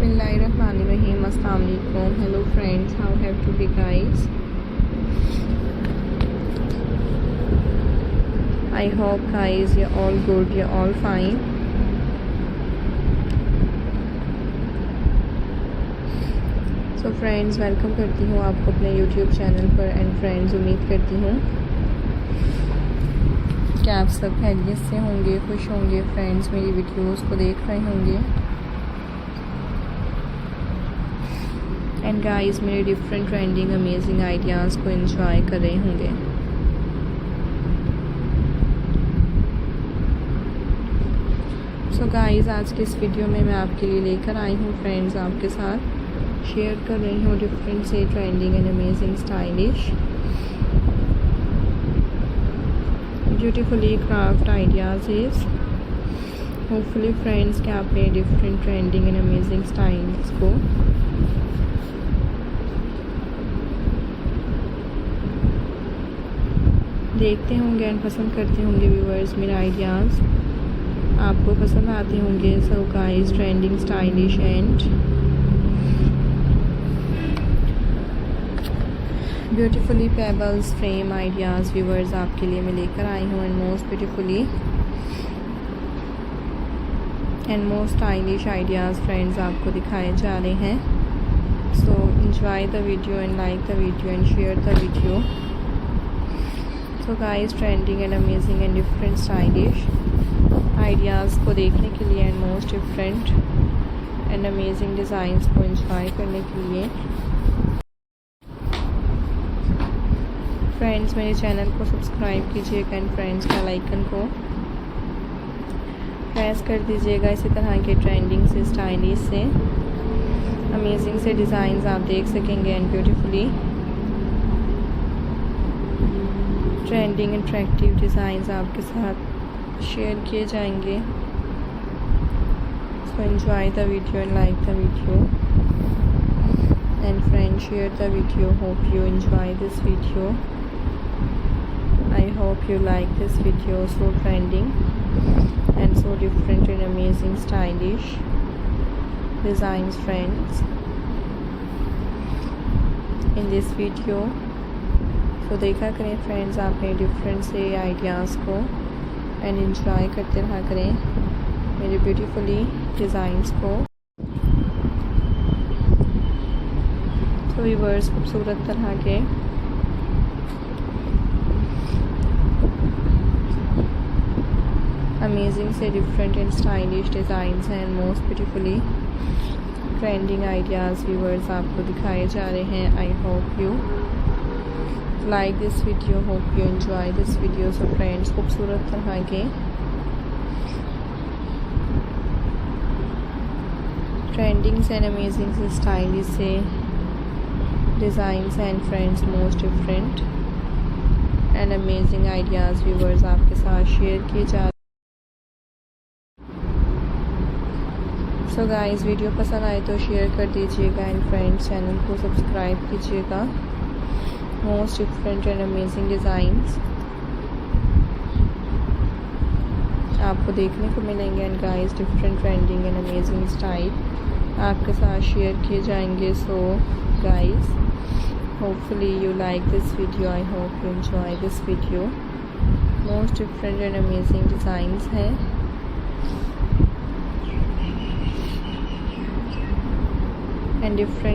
Bismillahirrahmanirrahim. Assalamu alaikum. Hello friends, how have you been guys? I hope guys you're all good, you're all fine. So friends, welcome करती हूँ आपको अपने YouTube channel पर and friends उम्मीद करती हूँ कि आप सब खैरियत से होंगे, खुश होंगे। फ्रेंड्स मेरी वीडियोस को देख रहे होंगे एंड गाइस मेरे डिफरेंट ट्रेंडिंग अमेजिंग आइडियाज़ को एंजॉय कर रहे होंगे। सो गाइस आज के इस वीडियो में मैं आपके लिए लेकर आई हूँ फ्रेंड्स, आपके साथ शेयर कर रही हूँ डिफरेंट से trending and amazing stylish beautifully craft ideas is hopefully friends कि आपने different trending and amazing styles को देखते होंगे एंड पसंद करते होंगे। व्यूअर्स मेरे आइडियाज़ आपको पसंद आते होंगे। So guys trending stylish and beautifully pebbles frame ideas viewers आपके लिए मैं लेकर आई हूँ and most beautifully and most stylish ideas friends आपको दिखाए जा रहे हैं। So enjoy the video and like the video and share the video. So guys trending and amazing and different stylish ideas को देखने के लिए and most different and amazing designs को एंजॉय करने के लिए फ्रेंड्स मेरे चैनल को सब्सक्राइब कीजिएगा एंड फ्रेंड्स बेल आइकन को प्रेस कर दीजिएगा। इसी तरह के ट्रेंडिंग से स्टाइलिश से अमेजिंग से डिज़ाइंस आप देख सकेंगे and beautifully trending attractive designs आपके साथ शेयर किए जाएंगे। So enjoy the video and like the video and friends share the video. Hope you enjoy this video. I hope you like this video. So trending and so different and amazing stylish designs friends in this video. तो देखा करें friends आपने different से ideas को and enjoy करते रहा करें मेरे ब्यूटीफुली डिज़ाइंस को। तो व्यूअर्स खूबसूरत तरह के अमेजिंग से डिफरेंट एंड स्टाइलिश डिज़ाइंस हैं and most beautifully trending ideas viewers आपको दिखाए जा रहे हैं। I hope you like this video, hope you enjoy this video. So friends खूबसूरत तरह के ट्रेंडिंग एंड अमेजिंग से स्टाइलिश से designs and friends most different and amazing ideas viewers आपके साथ शेयर किए जा। सो गाइस वीडियो पसंद आए तो शेयर कर दीजिएगा एंड फ्रेंड्स चैनल को सब्सक्राइब कीजिएगा। Most different and amazing designs आपको देखने को मिलेंगे and guys different trending and amazing style आपके साथ शेयर किए जाएंगे। So guys hopefully you like this video. I hope you enjoy this video. Most different and amazing designs हैं and different